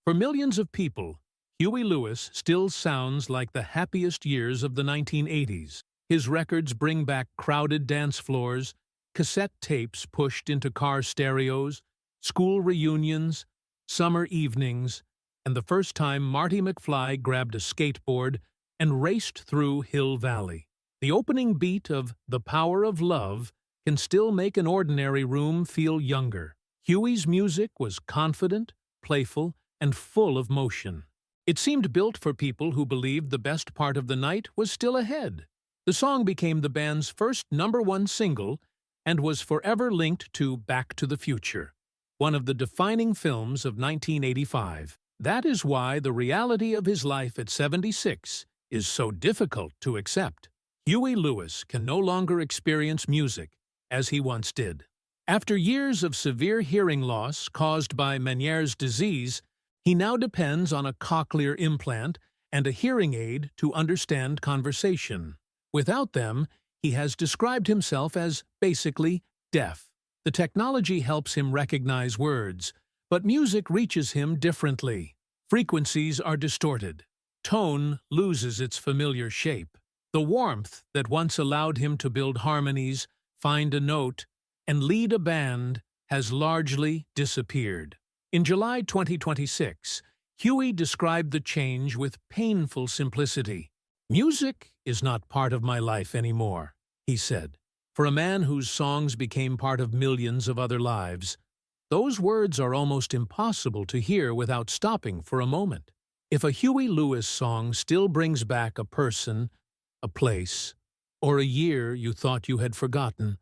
For millions of people, Huey Lewis still sounds like the happiest years of the 1980s. His records bring back crowded dance floors, cassette tapes pushed into car stereos, school reunions, summer evenings, and the first time Marty McFly grabbed a skateboard and raced through Hill Valley. The opening beat of The Power of Love can still make an ordinary room feel younger. Huey's music was confident, playful, and full of motion. It seemed built for people who believed the best part of the night was still ahead. The song became the band's first #1 single and was forever linked to Back to the Future, one of the defining films of 1985. That is why the reality of his life at 76 is so difficult to accept. Huey Lewis can no longer experience music as he once did. After years of severe hearing loss caused by Ménière's disease, he now depends on a cochlear implant and a hearing aid to understand conversation. Without them, he has described himself as basically deaf. The technology helps him recognize words, but music reaches him differently. Frequencies are distorted. Tone loses its familiar shape. The warmth that once allowed him to build harmonies, find a note, and lead a band has largely disappeared. In July 2026, Huey described the change with painful simplicity. "Music is not part of my life anymore," he said. For a man whose songs became part of millions of other lives, those words are almost impossible to hear without stopping for a moment. If a Huey Lewis song still brings back a person, a place, or a year you thought you had forgotten,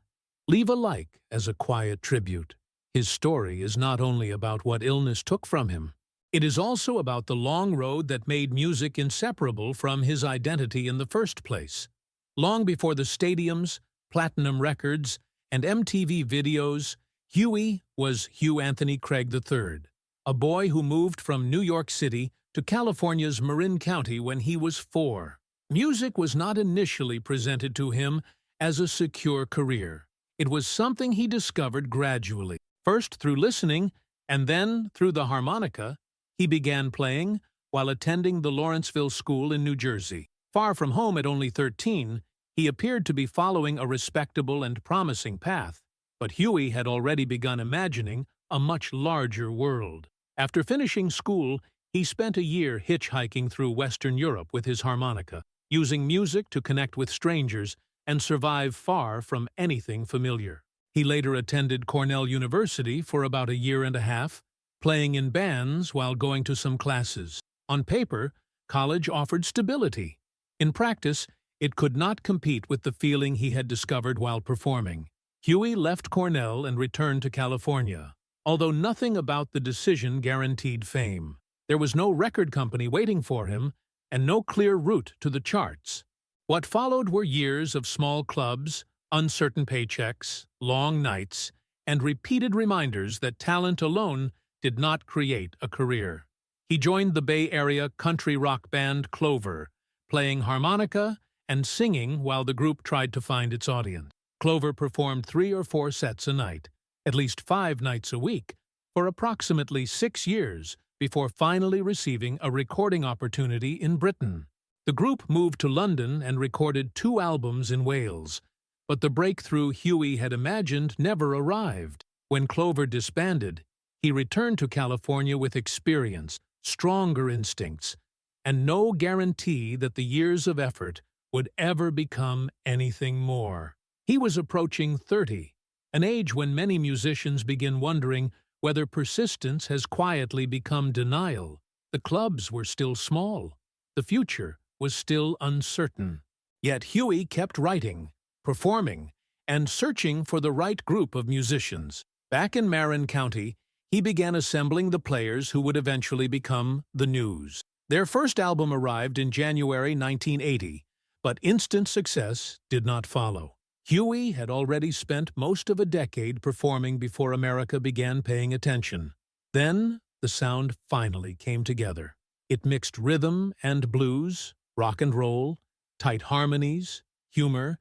leave a like as a quiet tribute. His story is not only about what illness took from him. It is also about the long road that made music inseparable from his identity in the first place. Long before the stadiums, platinum records, and MTV videos, Huey was Hugh Anthony Craig III, a boy who moved from New York City to California's Marin County when he was 4. Music was not initially presented to him as a secure career. It was something he discovered gradually. First through listening, and then through the harmonica, he began playing while attending the Lawrenceville School in New Jersey. Far from home at only 13, he appeared to be following a respectable and promising path, but Huey had already begun imagining a much larger world. After finishing school, he spent a year hitchhiking through Western Europe with his harmonica, using music to connect with strangers and survive far from anything familiar. He later attended Cornell University for about a year and a half, playing in bands while going to some classes. On paper, college offered stability. In practice, it could not compete with the feeling he had discovered while performing. Huey left Cornell and returned to California, although nothing about the decision guaranteed fame. There was no record company waiting for him, and no clear route to the charts. What followed were years of small clubs, uncertain paychecks, long nights, and repeated reminders that talent alone did not create a career. He joined the Bay Area country rock band Clover, playing harmonica and singing while the group tried to find its audience. Clover performed 3 or 4 sets a night, at least 5 nights a week, for approximately 6 years before finally receiving a recording opportunity in Britain. The group moved to London and recorded 2 albums in Wales, but the breakthrough Huey had imagined never arrived. When Clover disbanded, he returned to California with experience, stronger instincts, and no guarantee that the years of effort would ever become anything more. He was approaching 30, an age when many musicians begin wondering whether persistence has quietly become denial. The clubs were still small. The future was still uncertain. Yet Huey kept writing, performing, and searching for the right group of musicians. Back in Marin County, he began assembling the players who would eventually become the News. Their first album arrived in January 1980, but instant success did not follow. Huey had already spent most of a decade performing before America began paying attention. Then, the sound finally came together. It mixed rhythm and blues, rock and roll, tight harmonies, humor,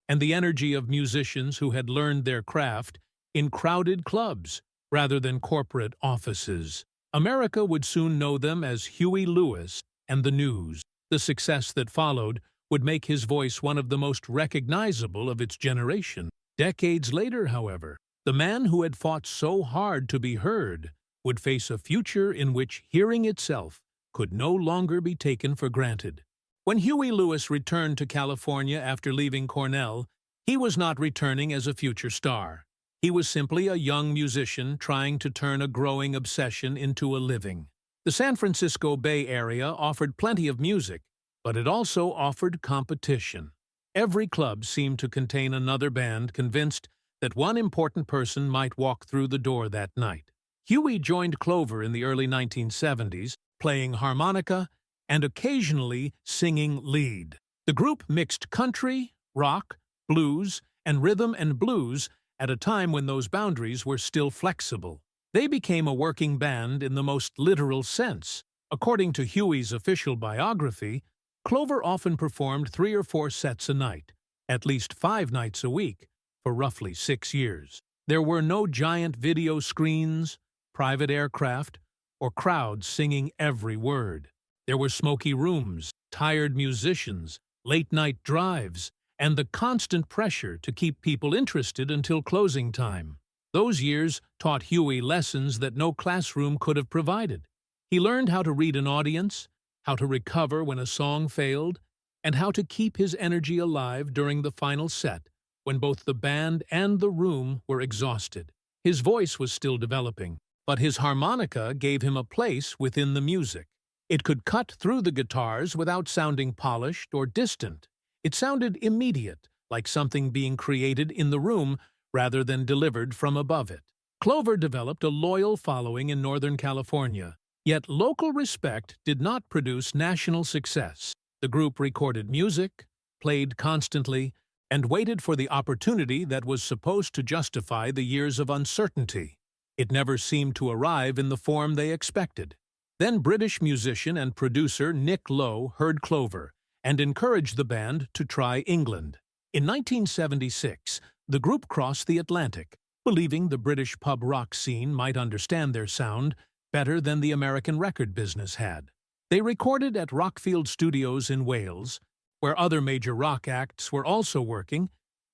and the energy of musicians who had learned their craft in crowded clubs rather than corporate offices. America would soon know them as Huey Lewis and the News. The success that followed would make his voice one of the most recognizable of its generation. Decades later, however, the man who had fought so hard to be heard would face a future in which hearing itself could no longer be taken for granted. When Huey Lewis returned to California after leaving Cornell, he was not returning as a future star. He was simply a young musician trying to turn a growing obsession into a living. The San Francisco Bay Area offered plenty of music, but it also offered competition. Every club seemed to contain another band convinced that one important person might walk through the door that night. Huey joined Clover in the early 1970s, playing harmonica and occasionally singing lead. The group mixed country, rock, blues, and rhythm and blues at a time when those boundaries were still flexible. They became a working band in the most literal sense. According to Huey's official biography, Clover often performed 3 or 4 sets a night, at least 5 nights a week, for roughly 6 years. There were no giant video screens, private aircraft, or crowds singing every word. There were smoky rooms, tired musicians, late-night drives, and the constant pressure to keep people interested until closing time. Those years taught Huey lessons that no classroom could have provided. He learned how to read an audience, how to recover when a song failed, and how to keep his energy alive during the final set, when both the band and the room were exhausted. His voice was still developing, but his harmonica gave him a place within the music. It could cut through the guitars without sounding polished or distant. It sounded immediate, like something being created in the room rather than delivered from above it. Clover developed a loyal following in Northern California, yet local respect did not produce national success. The group recorded music, played constantly, and waited for the opportunity that was supposed to justify the years of uncertainty. It never seemed to arrive in the form they expected. Then British musician and producer Nick Lowe heard Clover and encouraged the band to try England. In 1976, the group crossed the Atlantic, believing the British pub rock scene might understand their sound better than the American record business had. They recorded at Rockfield Studios in Wales, where other major rock acts were also working,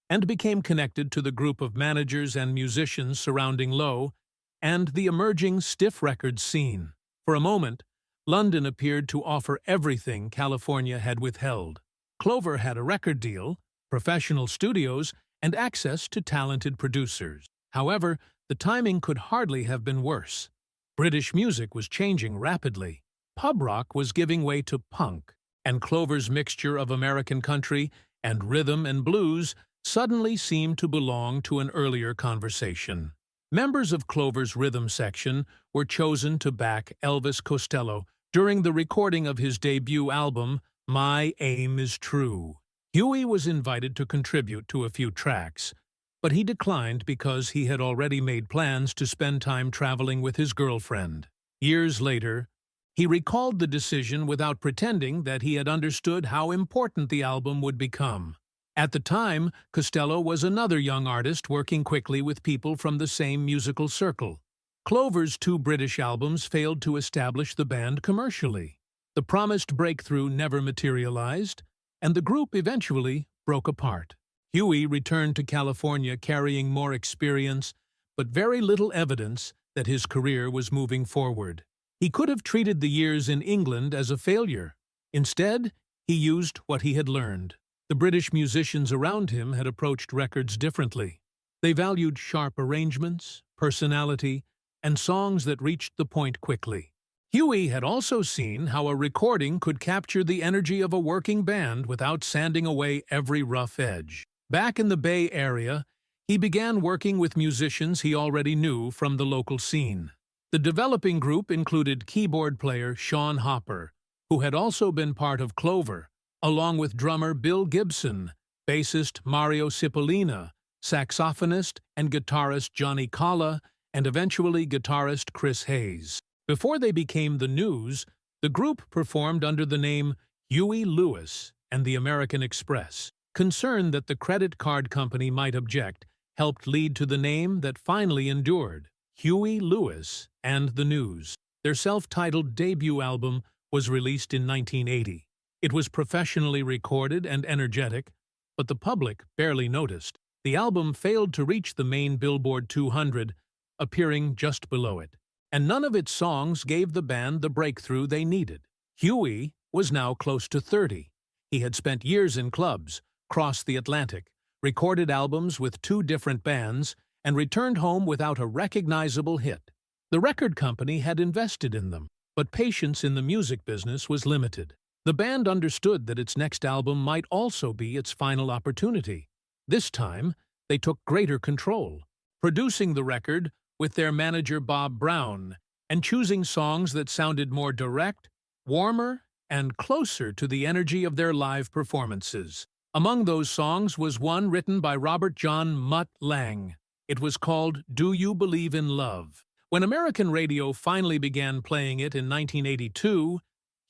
and became connected to the group of managers and musicians surrounding Lowe and the emerging stiff records scene. For a moment, London appeared to offer everything California had withheld. Clover had a record deal, professional studios, and access to talented producers. However, the timing could hardly have been worse. British music was changing rapidly. Pub rock was giving way to punk, and Clover's mixture of American country and rhythm and blues suddenly seemed to belong to an earlier conversation. Members of Clover's rhythm section were chosen to back Elvis Costello during the recording of his debut album, My Aim Is True. Huey was invited to contribute to a few tracks, but he declined because he had already made plans to spend time traveling with his girlfriend. Years later, he recalled the decision without pretending that he had understood how important the album would become. At the time, Costello was another young artist working quickly with people from the same musical circle. Clover's 2 British albums failed to establish the band commercially. The promised breakthrough never materialized, and the group eventually broke apart. Huey returned to California carrying more experience, but very little evidence that his career was moving forward. He could have treated the years in England as a failure. Instead, he used what he had learned. The British musicians around him had approached records differently. They valued sharp arrangements, personality, and songs that reached the point quickly. Huey had also seen how a recording could capture the energy of a working band without sanding away every rough edge. Back in the Bay Area, he began working with musicians he already knew from the local scene. The developing group included keyboard player Sean Hopper, who had also been part of Clover, along with drummer Bill Gibson, bassist Mario Cipollina, saxophonist and guitarist Johnny Colla, and eventually guitarist Chris Hayes. Before they became the News, the group performed under the name Huey Lewis and the American Express. Concern that the credit card company might object helped lead to the name that finally endured, Huey Lewis and the News. Their self-titled debut album was released in 1980. It was professionally recorded and energetic, but the public barely noticed. The album failed to reach the main Billboard 200, appearing just below it. And none of its songs gave the band the breakthrough they needed. Huey was now close to 30. He had spent years in clubs, crossed the Atlantic, recorded albums with 2 different bands, and returned home without a recognizable hit. The record company had invested in them, but patience in the music business was limited. The band understood that its next album might also be its final opportunity. This time, they took greater control, producing the record with their manager Bob Brown, and choosing songs that sounded more direct, warmer, and closer to the energy of their live performances. Among those songs was one written by Robert John "Mutt" Lang. It was called "Do You Believe in Love?" When American radio finally began playing it in 1982,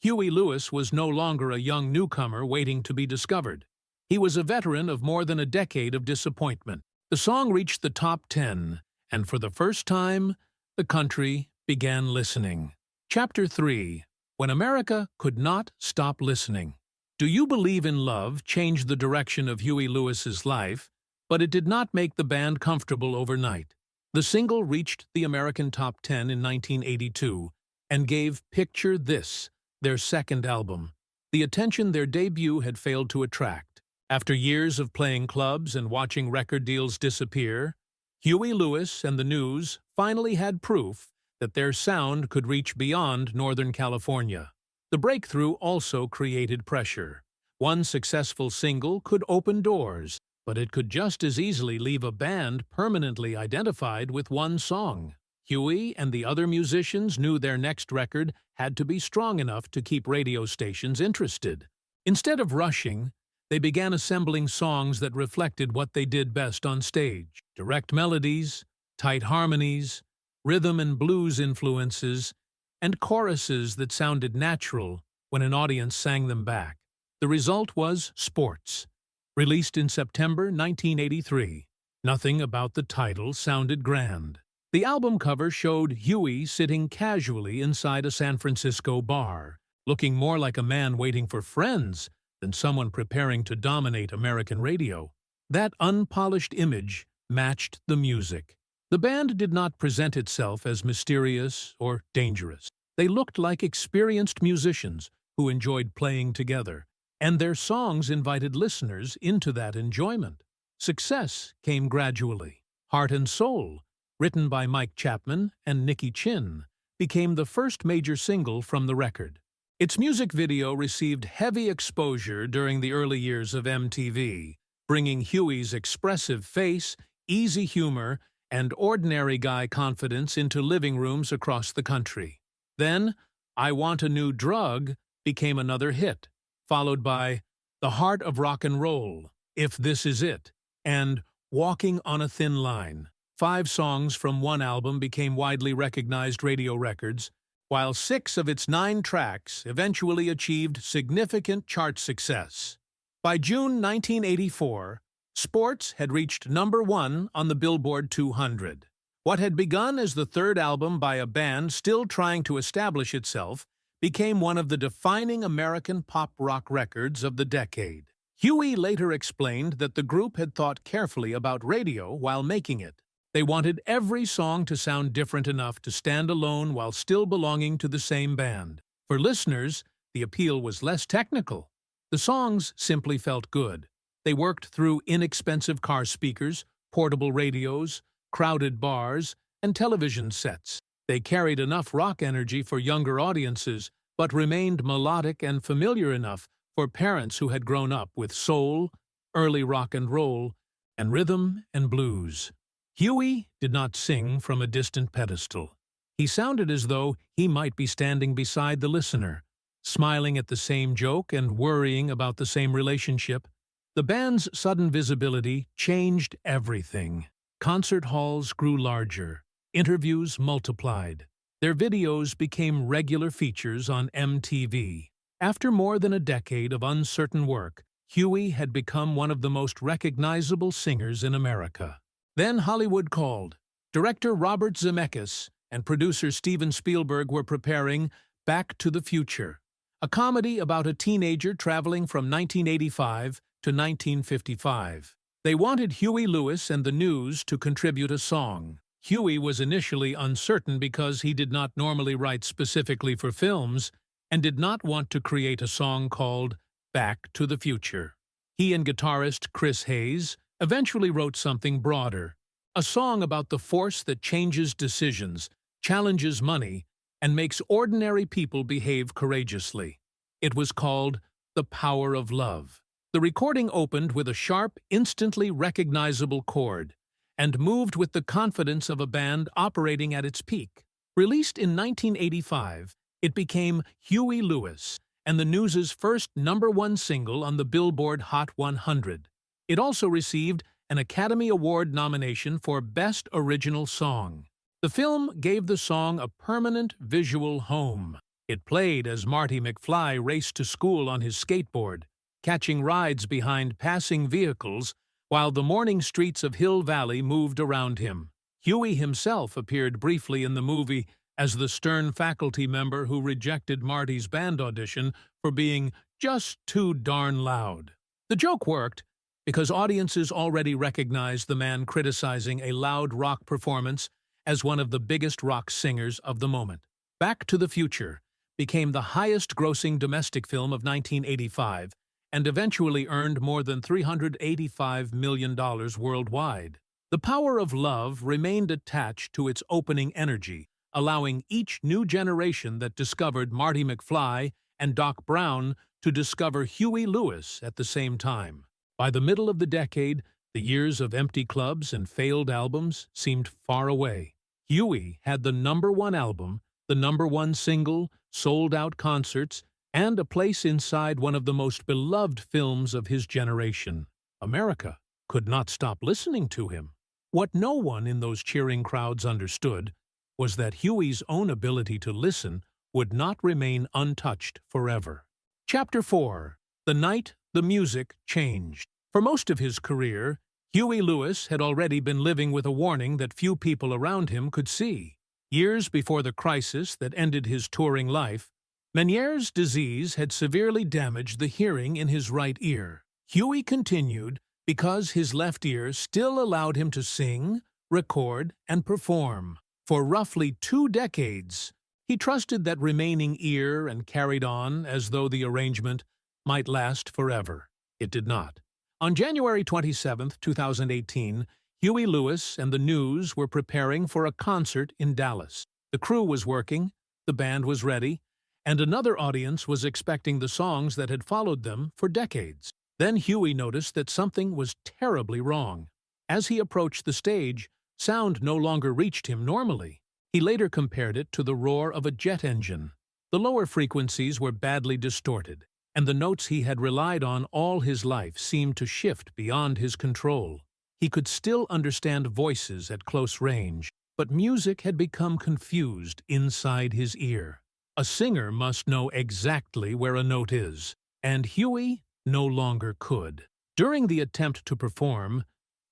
Huey Lewis was no longer a young newcomer waiting to be discovered. He was a veteran of more than a decade of disappointment. The song reached the top 10, and for the first time, the country began listening. Chapter 3. When America Could Not Stop Listening. Do You Believe in Love changed the direction of Huey Lewis's life, but it did not make the band comfortable overnight. The single reached the American top 10 in 1982 and gave Picture This, their second album, the attention their debut had failed to attract. After years of playing clubs and watching record deals disappear, Huey Lewis and the News finally had proof that their sound could reach beyond Northern California. The breakthrough also created pressure. One successful single could open doors, but it could just as easily leave a band permanently identified with one song. Huey and the other musicians knew their next record had to be strong enough to keep radio stations interested. Instead of rushing, they began assembling songs that reflected what they did best on stage: direct melodies, tight harmonies, rhythm and blues influences, and choruses that sounded natural when an audience sang them back. The result was Sports, released in September 1983. Nothing about the title sounded grand. The album cover showed Huey sitting casually inside a San Francisco bar, looking more like a man waiting for friends than someone preparing to dominate American radio. That unpolished image matched the music. The band did not present itself as mysterious or dangerous. They looked like experienced musicians who enjoyed playing together, and their songs invited listeners into that enjoyment. Success came gradually. Heart and Soul, written by Mike Chapman and Nicky Chinn, became the first major single from the record. Its music video received heavy exposure during the early years of MTV, bringing Huey's expressive face, easy humor, and ordinary guy confidence into living rooms across the country. Then, I Want a New Drug became another hit, followed by The Heart of Rock and Roll, If This Is It, and Walking on a Thin Line. 5 songs from one album became widely recognized radio records, while 6 of its 9 tracks eventually achieved significant chart success. By June 1984, Sports had reached number 1 on the Billboard 200. What had begun as the third album by a band still trying to establish itself became one of the defining American pop rock records of the decade. Huey later explained that the group had thought carefully about radio while making it. They wanted every song to sound different enough to stand alone while still belonging to the same band. For listeners, the appeal was less technical. The songs simply felt good. They worked through inexpensive car speakers, portable radios, crowded bars, and television sets. They carried enough rock energy for younger audiences, but remained melodic and familiar enough for parents who had grown up with soul, early rock and roll, and rhythm and blues. Huey did not sing from a distant pedestal. He sounded as though he might be standing beside the listener, smiling at the same joke and worrying about the same relationship. The band's sudden visibility changed everything. Concert halls grew larger. Interviews multiplied. Their videos became regular features on MTV. After more than a decade of uncertain work, Huey had become one of the most recognizable singers in America. Then Hollywood called. Director Robert Zemeckis and producer Steven Spielberg were preparing Back to the Future, a comedy about a teenager traveling from 1985 to 1955. They wanted Huey Lewis and the News to contribute a song. Huey was initially uncertain because he did not normally write specifically for films and did not want to create a song called Back to the Future. He and guitarist Chris Hayes eventually wrote something broader, a song about the force that changes decisions, challenges money, and makes ordinary people behave courageously. It was called The Power of Love. The recording opened with a sharp, instantly recognizable chord, and moved with the confidence of a band operating at its peak. Released in 1985, it became Huey Lewis and the News's first #1 single on the Billboard Hot 100. It also received an Academy Award nomination for Best Original Song. The film gave the song a permanent visual home. It played as Marty McFly raced to school on his skateboard, catching rides behind passing vehicles while the morning streets of Hill Valley moved around him. Huey himself appeared briefly in the movie as the stern faculty member who rejected Marty's band audition for being just too darn loud. The joke worked because audiences already recognized the man criticizing a loud rock performance as one of the biggest rock singers of the moment. Back to the Future became the highest-grossing domestic film of 1985 and eventually earned more than $385 million worldwide. The Power of Love remained attached to its opening energy, allowing each new generation that discovered Marty McFly and Doc Brown to discover Huey Lewis at the same time. By the middle of the decade, the years of empty clubs and failed albums seemed far away. Huey had the #1 album, the #1 single, sold-out concerts, and a place inside one of the most beloved films of his generation. America could not stop listening to him. What no one in those cheering crowds understood was that Huey's own ability to listen would not remain untouched forever. Chapter 4. The Night the Music Changed. For most of his career, Huey Lewis had already been living with a warning that few people around him could see. Years before the crisis that ended his touring life, Ménière's disease had severely damaged the hearing in his right ear. Huey continued because his left ear still allowed him to sing, record, and perform. For roughly 2 decades, he trusted that remaining ear and carried on as though the arrangement might last forever. It did not. On January 27, 2018, Huey Lewis and the News were preparing for a concert in Dallas. The crew was working, the band was ready, and another audience was expecting the songs that had followed them for decades. Then Huey noticed that something was terribly wrong. As he approached the stage, sound no longer reached him normally. He later compared it to the roar of a jet engine. The lower frequencies were badly distorted, and the notes he had relied on all his life seemed to shift beyond his control. He could still understand voices at close range, but music had become confused inside his ear. A singer must know exactly where a note is, and Huey no longer could. During the attempt to perform,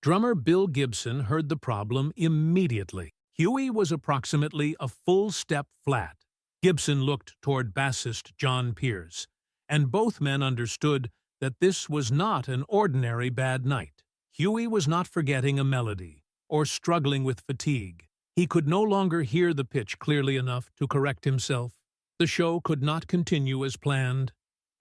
drummer Bill Gibson heard the problem immediately. Huey was approximately a full step flat. Gibson looked toward bassist John Pierce, and both men understood that this was not an ordinary bad night. Huey was not forgetting a melody or struggling with fatigue. He could no longer hear the pitch clearly enough to correct himself. The show could not continue as planned.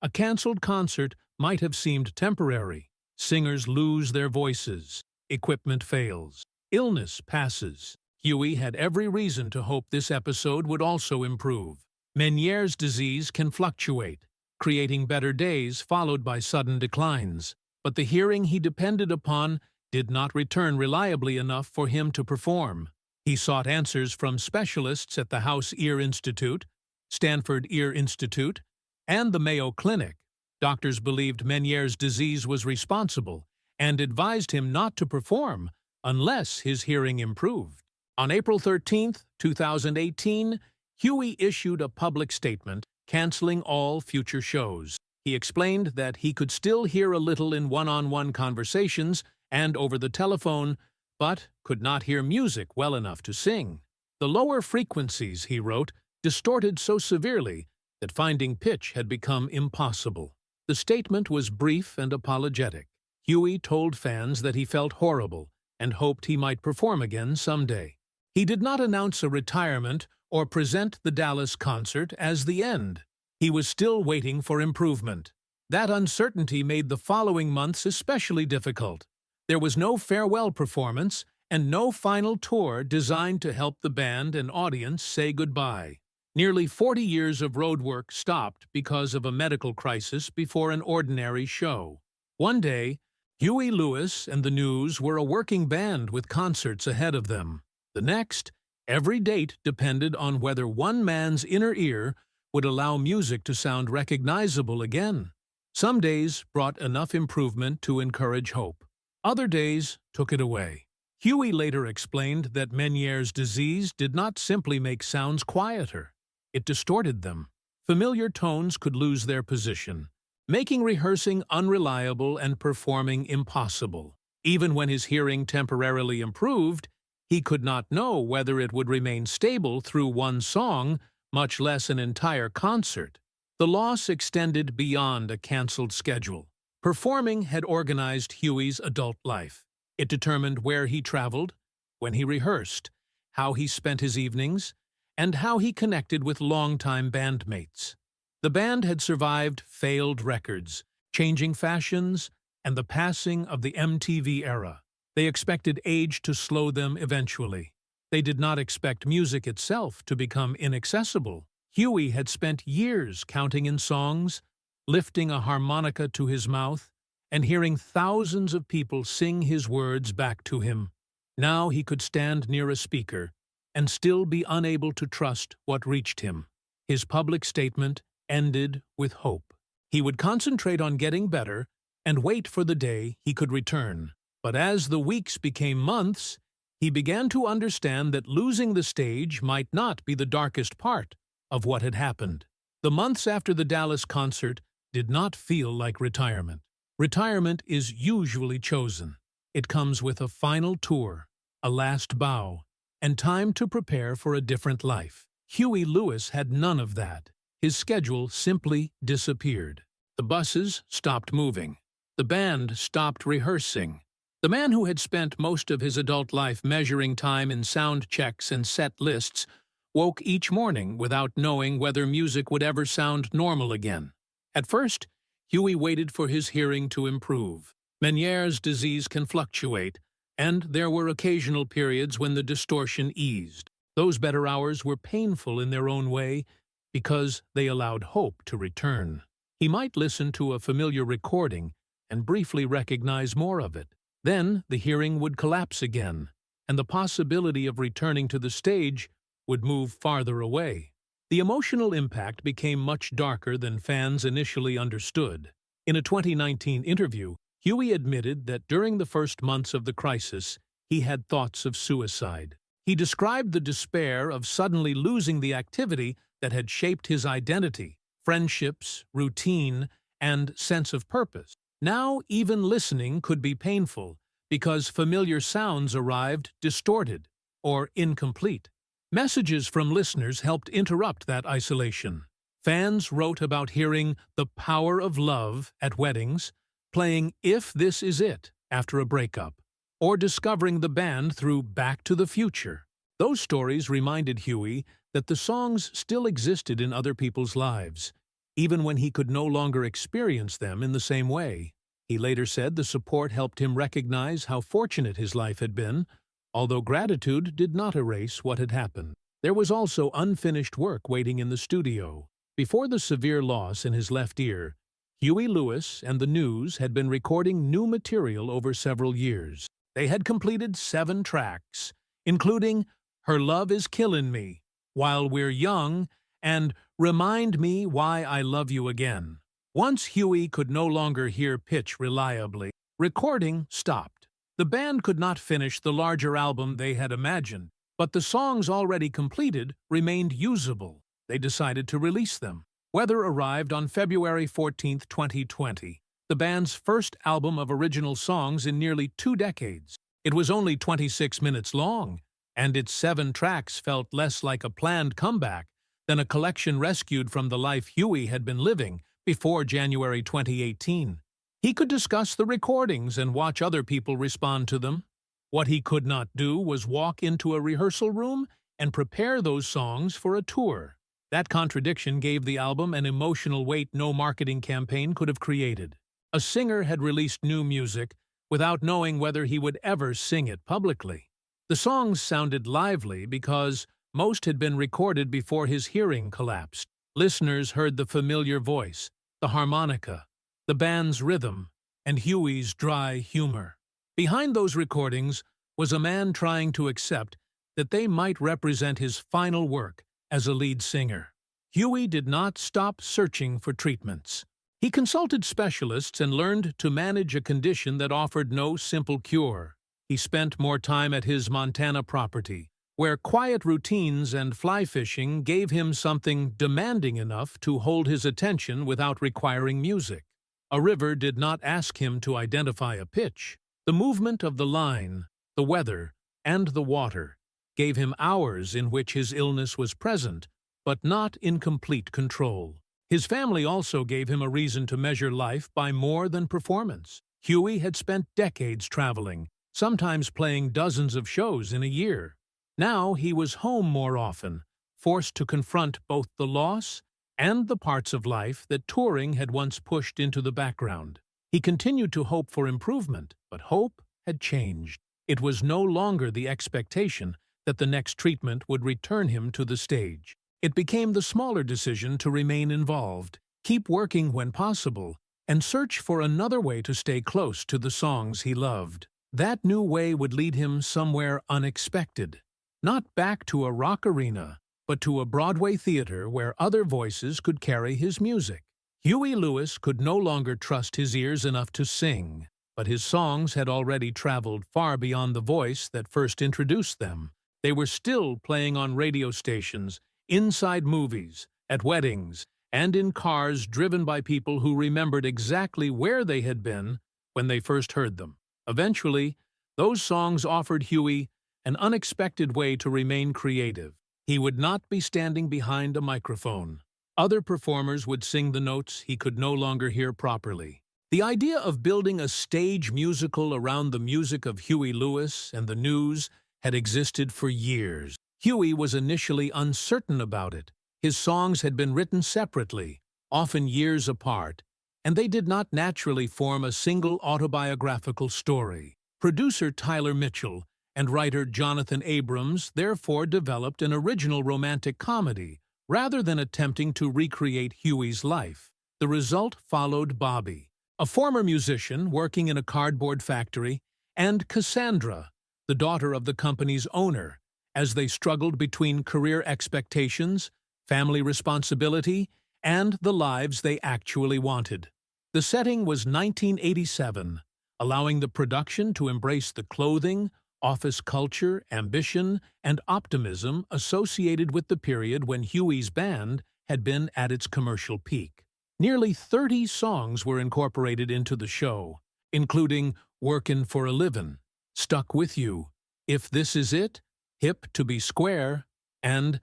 A canceled concert might have seemed temporary. Singers lose their voices. Equipment fails. Illness passes. Huey had every reason to hope this episode would also improve. Ménière's disease can fluctuate, creating better days followed by sudden declines. But the hearing he depended upon did not return reliably enough for him to perform. He sought answers from specialists at the House Ear Institute, Stanford Ear Institute, and the Mayo Clinic. Doctors believed Ménière's disease was responsible and advised him not to perform unless his hearing improved. On April 13, 2018, Huey issued a public statement canceling all future shows. He explained that he could still hear a little in one-on-one conversations and over the telephone, but could not hear music well enough to sing. The lower frequencies, he wrote, distorted so severely that finding pitch had become impossible. The statement was brief and apologetic. Huey told fans that he felt horrible and hoped he might perform again someday. He did not announce a retirement or present the Dallas concert as the end. He was still waiting for improvement. That uncertainty made the following months especially difficult. There was no farewell performance and no final tour designed to help the band and audience say goodbye. Nearly 40 years of road work stopped because of a medical crisis before an ordinary show. One day, Huey Lewis and the News were a working band with concerts ahead of them. The next, every date depended on whether one man's inner ear would allow music to sound recognizable again. Some days brought enough improvement to encourage hope. Other days took it away. Huey later explained that Ménière's disease did not simply make sounds quieter. It distorted them. Familiar tones could lose their position, making rehearsing unreliable and performing impossible. Even when his hearing temporarily improved, he could not know whether it would remain stable through one song, much less an entire concert. The loss extended beyond a canceled schedule. Performing had organized Huey's adult life. It determined where he traveled, when he rehearsed, how he spent his evenings, and how he connected with longtime bandmates. The band had survived failed records, changing fashions, and the passing of the MTV era. They expected age to slow them eventually. They did not expect music itself to become inaccessible. Huey had spent years counting in songs, lifting a harmonica to his mouth, and hearing thousands of people sing his words back to him. Now he could stand near a speaker and still be unable to trust what reached him. His public statement ended with hope. He would concentrate on getting better and wait for the day he could return. But as the weeks became months, he began to understand that losing the stage might not be the darkest part of what had happened. The months after the Dallas concert did not feel like retirement. Retirement is usually chosen. It comes with a final tour, a last bow, and time to prepare for a different life. Huey Lewis had none of that. His schedule simply disappeared. The buses stopped moving. The band stopped rehearsing. The man who had spent most of his adult life measuring time in sound checks and set lists woke each morning without knowing whether music would ever sound normal again. At first, Huey waited for his hearing to improve. Ménière's disease can fluctuate, and there were occasional periods when the distortion eased. Those better hours were painful in their own way because they allowed hope to return. He might listen to a familiar recording and briefly recognize more of it. Then the hearing would collapse again, and the possibility of returning to the stage would move farther away. The emotional impact became much darker than fans initially understood. In a 2019 interview, Huey admitted that during the first months of the crisis, he had thoughts of suicide. He described the despair of suddenly losing the activity that had shaped his identity, friendships, routine, and sense of purpose. Now, even listening could be painful because familiar sounds arrived distorted or incomplete. Messages from listeners helped interrupt that isolation. Fans wrote about hearing "The Power of Love" at weddings, playing "If This Is It" after a breakup, or discovering the band through Back to the Future. Those stories reminded Huey that the songs still existed in other people's lives, even when he could no longer experience them in the same way. He later said the support helped him recognize how fortunate his life had been, although gratitude did not erase what had happened. There was also unfinished work waiting in the studio. Before the severe loss in his left ear, Huey Lewis and the News had been recording new material over several years. They had completed 7 tracks, including "Her Love Is Killin' Me," "While We're Young," and "Remind Me Why I Love You Again." Once Huey could no longer hear pitch reliably, recording stopped. The band could not finish the larger album they had imagined, but the songs already completed remained usable. They decided to release them. Weather arrived on February 14, 2020, the band's first album of original songs in nearly 2 decades. It was only 26 minutes long, and its 7 tracks felt less like a planned comeback than a collection rescued from the life Huey had been living before January 2018. He could discuss the recordings and watch other people respond to them. What he could not do was walk into a rehearsal room and prepare those songs for a tour. That contradiction gave the album an emotional weight no marketing campaign could have created. A singer had released new music without knowing whether he would ever sing it publicly. The songs sounded lively because most had been recorded before his hearing collapsed. Listeners heard the familiar voice, the harmonica, the band's rhythm, and Huey's dry humor. Behind those recordings was a man trying to accept that they might represent his final work as a lead singer. Huey did not stop searching for treatments. He consulted specialists and learned to manage a condition that offered no simple cure. He spent more time at his Montana property, where quiet routines and fly fishing gave him something demanding enough to hold his attention without requiring music. A river did not ask him to identify a pitch. The movement of the line, the weather, and the water gave him hours in which his illness was present, but not in complete control. His family also gave him a reason to measure life by more than performance. Huey had spent decades traveling, sometimes playing dozens of shows in a year. Now he was home more often, forced to confront both the loss and the parts of life that touring had once pushed into the background. He continued to hope for improvement, but hope had changed. It was no longer the expectation that the next treatment would return him to the stage. It became the smaller decision to remain involved, keep working when possible, and search for another way to stay close to the songs he loved. That new way would lead him somewhere unexpected. Not back to a rock arena, but to a Broadway theater where other voices could carry his music. Huey Lewis could no longer trust his ears enough to sing, but his songs had already traveled far beyond the voice that first introduced them. They were still playing on radio stations, inside movies, at weddings, and in cars driven by people who remembered exactly where they had been when they first heard them. Eventually, those songs offered Huey an unexpected way to remain creative. He would not be standing behind a microphone. Other performers would sing the notes he could no longer hear properly. The idea of building a stage musical around the music of Huey Lewis and the news had existed for years. Huey was initially uncertain about it. His songs had been written separately, often years apart, and they did not naturally form a single autobiographical story. Producer Tyler Mitchell and writer Jonathan Abrams therefore developed an original romantic comedy rather than attempting to recreate Huey's life. The result followed Bobby, a former musician working in a cardboard factory, and Cassandra, the daughter of the company's owner, as they struggled between career expectations, family responsibility, and the lives they actually wanted. The setting was 1987, allowing the production to embrace the clothing, office culture, ambition, and optimism associated with the period when Huey's band had been at its commercial peak. Nearly 30 songs were incorporated into the show, including Workin' for a Livin', Stuck With You, If This Is It, Hip to Be Square, and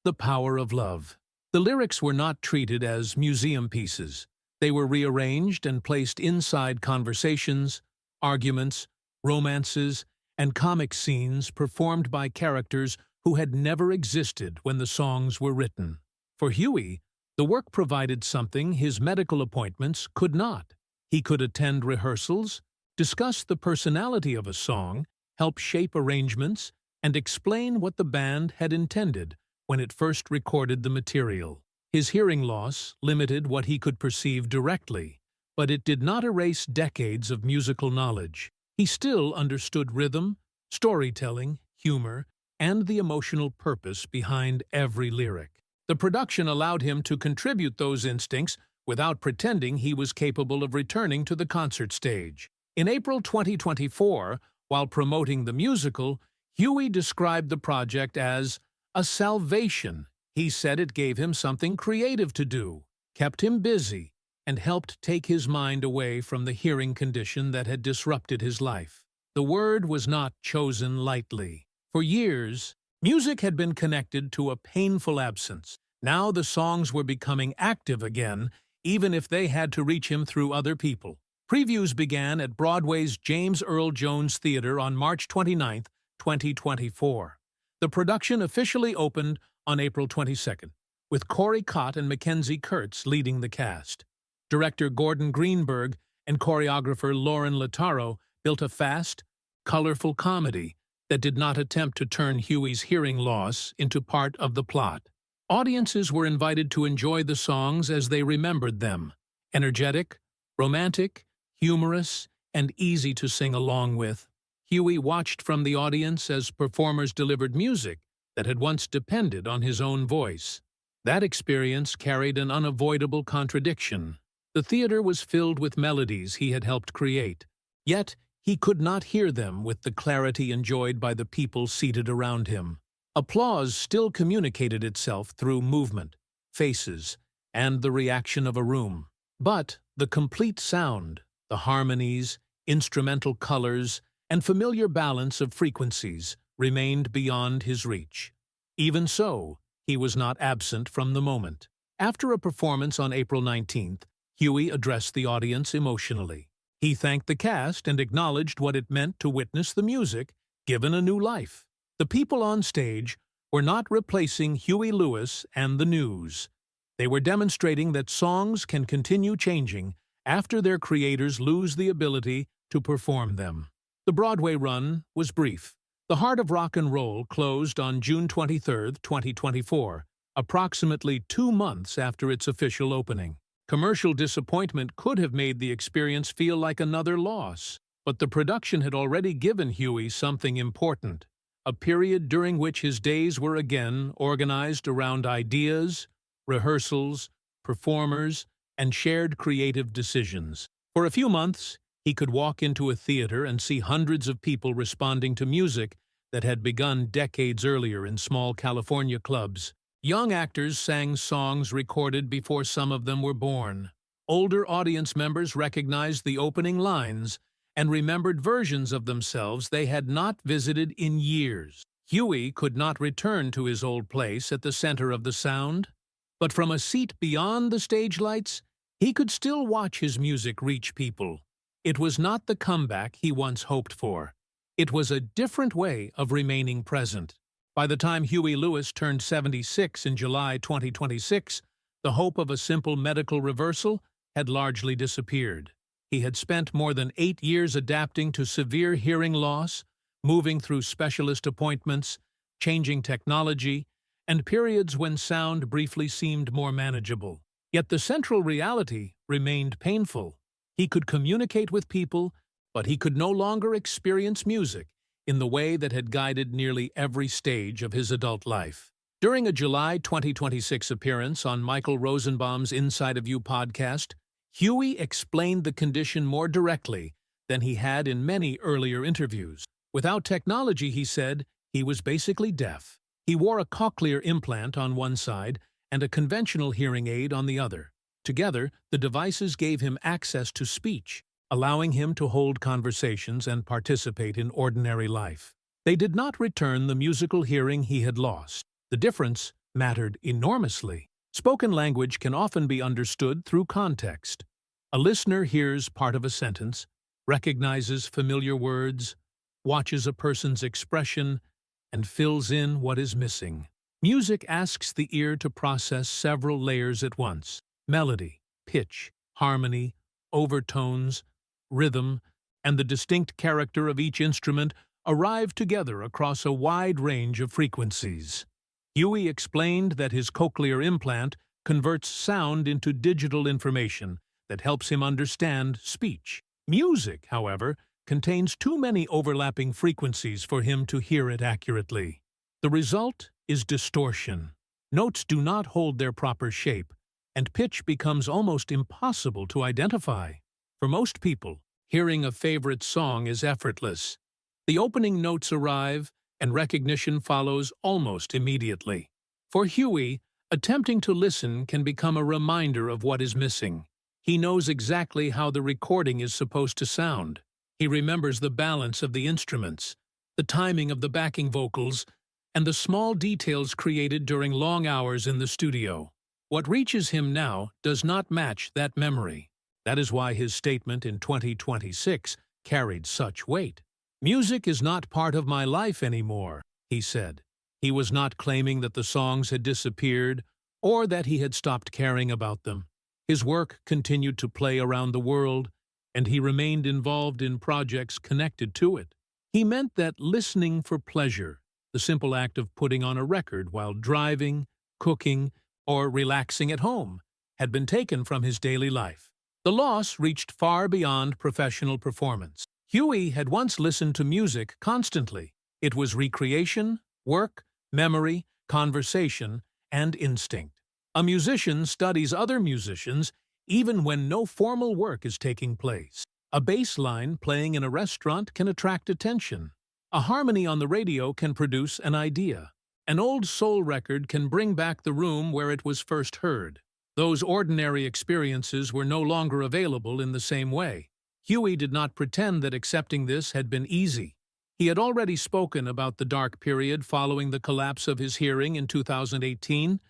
The Power of Love. The lyrics were not treated as museum pieces. They were rearranged and placed inside conversations, arguments, romances, and comic scenes performed by characters who had never existed when the songs were written. For Huey, the work provided something his medical appointments could not. He could attend rehearsals, discuss the personality of a song, help shape arrangements, and explain what the band had intended when it first recorded the material. His hearing loss limited what he could perceive directly, but it did not erase decades of musical knowledge. He still understood rhythm, storytelling, humor, and the emotional purpose behind every lyric. The production allowed him to contribute those instincts without pretending he was capable of returning to the concert stage. In April 2024, while promoting the musical, Huey described the project as a salvation. He said it gave him something creative to do, kept him busy, and helped take his mind away from the hearing condition that had disrupted his life. The word was not chosen lightly. For years, music had been connected to a painful absence. Now the songs were becoming active again, even if they had to reach him through other people. Previews began at Broadway's James Earl Jones Theatre on March 29, 2024. The production officially opened on April 22nd, with Corey Cott and Mackenzie Kurtz leading the cast. Director Gordon Greenberg and choreographer Lauren Lataro built a fast, colorful comedy that did not attempt to turn Huey's hearing loss into part of the plot. Audiences were invited to enjoy the songs as they remembered them, energetic, romantic, humorous, and easy to sing along with. Huey watched from the audience as performers delivered music that had once depended on his own voice. That experience carried an unavoidable contradiction. The theater was filled with melodies he had helped create, yet he could not hear them with the clarity enjoyed by the people seated around him. Applause still communicated itself through movement, faces, and the reaction of a room. But the complete sound, the harmonies, instrumental colors, and familiar balance of frequencies remained beyond his reach. Even so, he was not absent from the moment. After a performance on April 19th, Huey addressed the audience emotionally. He thanked the cast and acknowledged what it meant to witness the music given a new life. The people on stage were not replacing Huey Lewis and the news. They were demonstrating that songs can continue changing after their creators lose the ability to perform them. The Broadway run was brief. The Heart of Rock and Roll closed on June 23, 2024, approximately 2 months after its official opening. Commercial disappointment could have made the experience feel like another loss, but the production had already given Huey something important, a period during which his days were again organized around ideas, rehearsals, performers, and shared creative decisions. For a few months, he could walk into a theater and see hundreds of people responding to music that had begun decades earlier in small California clubs. Young actors sang songs recorded before some of them were born. Older audience members recognized the opening lines and remembered versions of themselves they had not visited in years. Huey could not return to his old place at the center of the sound, but from a seat beyond the stage lights, he could still watch his music reach people. It was not the comeback he once hoped for. It was a different way of remaining present. By the time Huey Lewis turned 76 in July 2026, the hope of a simple medical reversal had largely disappeared. He had spent more than 8 years adapting to severe hearing loss, moving through specialist appointments, changing technology, and periods when sound briefly seemed more manageable. Yet the central reality remained painful. He could communicate with people, but he could no longer experience music in the way that had guided nearly every stage of his adult life. During a July 2026 appearance on Michael Rosenbaum's Inside of You podcast, Huey explained the condition more directly than he had in many earlier interviews. Without technology, he said, he was basically deaf. He wore a cochlear implant on one side and a conventional hearing aid on the other. Together, the devices gave him access to speech, allowing him to hold conversations and participate in ordinary life. They did not return the musical hearing he had lost. The difference mattered enormously. Spoken language can often be understood through context. A listener hears part of a sentence, recognizes familiar words, watches a person's expression, and fills in what is missing. Music asks the ear to process several layers at once: melody, pitch, harmony, overtones, rhythm, and the distinct character of each instrument arrive together across a wide range of frequencies. Huey explained that his cochlear implant converts sound into digital information that helps him understand speech. Music, however, contains too many overlapping frequencies for him to hear it accurately. The result is distortion. Notes do not hold their proper shape, and pitch becomes almost impossible to identify. For most people, hearing a favorite song is effortless. The opening notes arrive, and recognition follows almost immediately. For Huey, attempting to listen can become a reminder of what is missing. He knows exactly how the recording is supposed to sound. He remembers the balance of the instruments, the timing of the backing vocals, and the small details created during long hours in the studio. What reaches him now does not match that memory. That is why his statement in 2026 carried such weight. "Music is not part of my life anymore," he said. He was not claiming that the songs had disappeared or that he had stopped caring about them. His work continued to play around the world, and he remained involved in projects connected to it. He meant that listening for pleasure, the simple act of putting on a record while driving, cooking, or relaxing at home, had been taken from his daily life. The loss reached far beyond professional performance. Huey had once listened to music constantly. It was recreation, work, memory, conversation, and instinct. A musician studies other musicians even when no formal work is taking place. A bass line playing in a restaurant can attract attention. A harmony on the radio can produce an idea. An old soul record can bring back the room where it was first heard. Those ordinary experiences were no longer available in the same way. Huey did not pretend that accepting this had been easy. He had already spoken about the dark period following the collapse of his hearing in 2018,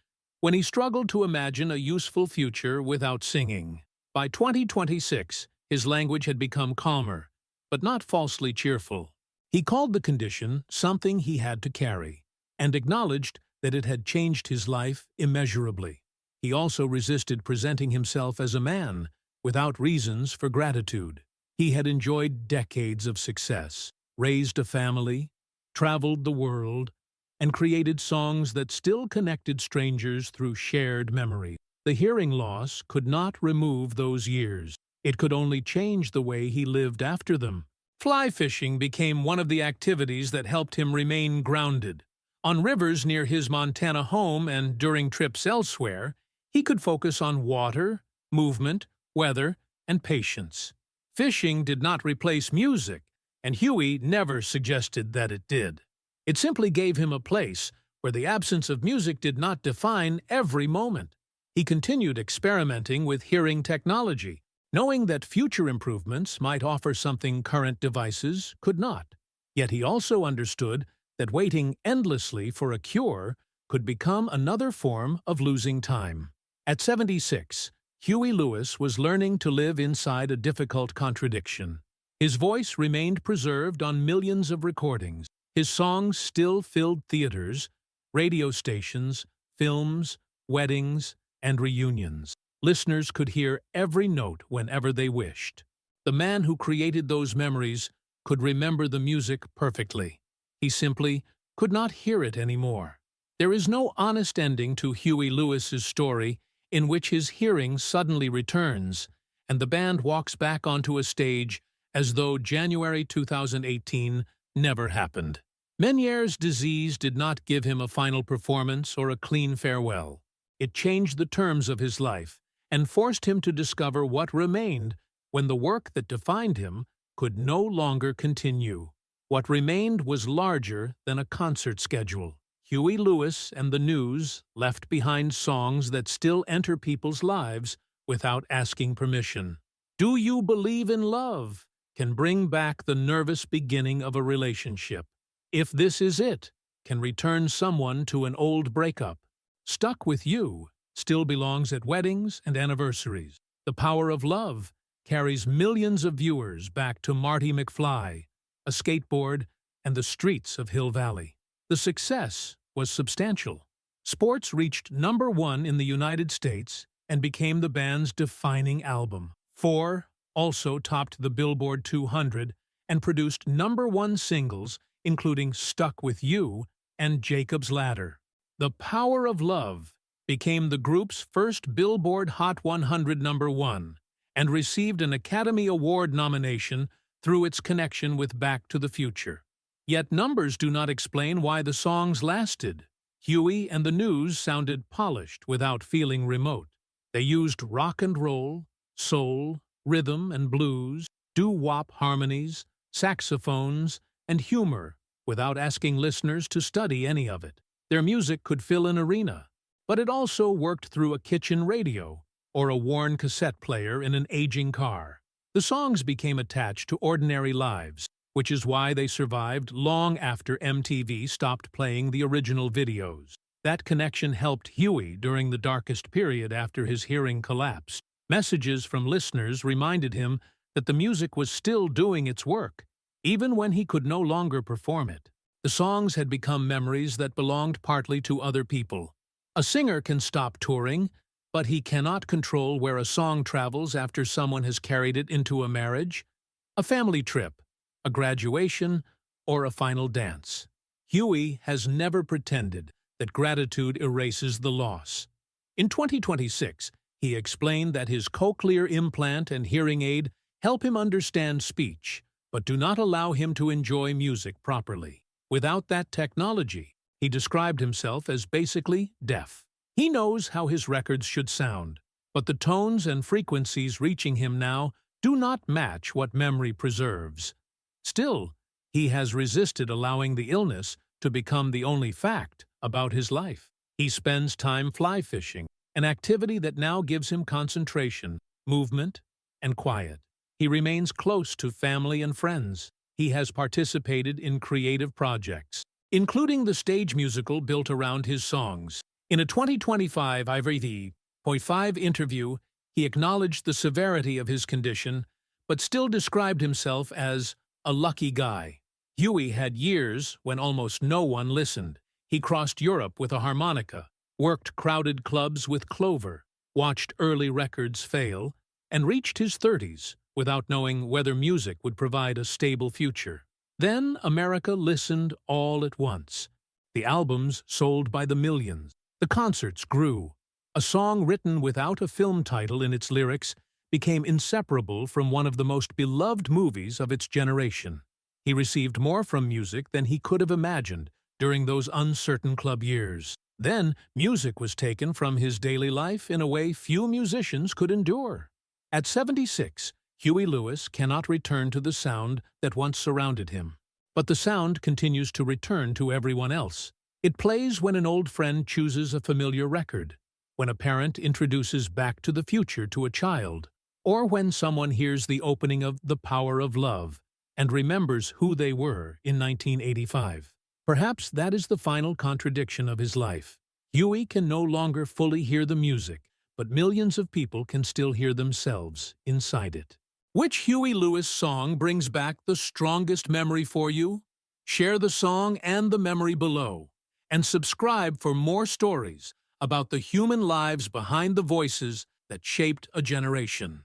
when he struggled to imagine a useful future without singing. By 2026, his language had become calmer, but not falsely cheerful. He called the condition something he had to carry, and acknowledged that it had changed his life immeasurably. He also resisted presenting himself as a man, without reasons for gratitude. He had enjoyed decades of success, raised a family, traveled the world, and created songs that still connected strangers through shared memory. The hearing loss could not remove those years. It could only change the way he lived after them. Fly fishing became one of the activities that helped him remain grounded. On rivers near his Montana home and during trips elsewhere, he could focus on water, movement, weather, and patience. Fishing did not replace music, and Huey never suggested that it did. It simply gave him a place where the absence of music did not define every moment. He continued experimenting with hearing technology, knowing that future improvements might offer something current devices could not. Yet he also understood that waiting endlessly for a cure could become another form of losing time. At 76, Huey Lewis was learning to live inside a difficult contradiction. His voice remained preserved on millions of recordings. His songs still filled theaters, radio stations, films, weddings, and reunions. Listeners could hear every note whenever they wished. The man who created those memories could remember the music perfectly. He simply could not hear it anymore. There is no honest ending to Huey Lewis's story in which his hearing suddenly returns, and the band walks back onto a stage as though January 2018 never happened. Ménière's disease did not give him a final performance or a clean farewell. It changed the terms of his life and forced him to discover what remained when the work that defined him could no longer continue. What remained was larger than a concert schedule. Huey Lewis and the News left behind songs that still enter people's lives without asking permission. "Do You Believe in Love" can bring back the nervous beginning of a relationship. "If This Is It" can return someone to an old breakup. "Stuck With You" still belongs at weddings and anniversaries. "The Power of Love" carries millions of viewers back to Marty McFly, a skateboard, and the streets of Hill Valley. The success was substantial. Sports reached #1 in the United States and became the band's defining album. Four also topped the Billboard 200 and produced #1 singles, including "Stuck With You" and "Jacob's Ladder." "The Power of Love" became the group's first Billboard Hot 100 #1 and received an Academy Award nomination through its connection with Back to the Future. Yet numbers do not explain why the songs lasted. Huey and the News sounded polished without feeling remote. They used rock and roll, soul, rhythm and blues, doo-wop harmonies, saxophones, and humor without asking listeners to study any of it. Their music could fill an arena, but it also worked through a kitchen radio or a worn cassette player in an aging car. The songs became attached to ordinary lives, which is why they survived long after MTV stopped playing the original videos. That connection helped Huey during the darkest period after his hearing collapsed. Messages from listeners reminded him that the music was still doing its work, even when he could no longer perform it. The songs had become memories that belonged partly to other people. A singer can stop touring, but he cannot control where a song travels after someone has carried it into a marriage, a family trip, a graduation, or a final dance. Huey has never pretended that gratitude erases the loss. In 2026, he explained that his cochlear implant and hearing aid help him understand speech, but do not allow him to enjoy music properly. Without that technology, he described himself as basically deaf. He knows how his records should sound, but the tones and frequencies reaching him now do not match what memory preserves. Still, he has resisted allowing the illness to become the only fact about his life. He spends time fly fishing, an activity that now gives him concentration, movement, and quiet. He remains close to family and friends. He has participated in creative projects, including the stage musical built around his songs. In a 2025 Biography interview, he acknowledged the severity of his condition, but still described himself as a lucky guy. Huey had years when almost no one listened. He crossed Europe with a harmonica, worked crowded clubs with Clover, watched early records fail, and reached his 30s without knowing whether music would provide a stable future. Then America listened all at once. The albums sold by the millions. The concerts grew. A song written without a film title in its lyrics became inseparable from one of the most beloved movies of its generation. He received more from music than he could have imagined during those uncertain club years. Then, music was taken from his daily life in a way few musicians could endure. At 76, Huey Lewis cannot return to the sound that once surrounded him. But the sound continues to return to everyone else. It plays when an old friend chooses a familiar record, when a parent introduces Back to the Future to a child, or when someone hears the opening of The Power of Love and remembers who they were in 1985. Perhaps that is the final contradiction of his life. Huey can no longer fully hear the music, but millions of people can still hear themselves inside it. Which Huey Lewis song brings back the strongest memory for you? Share the song and the memory below, and subscribe for more stories about the human lives behind the voices that shaped a generation.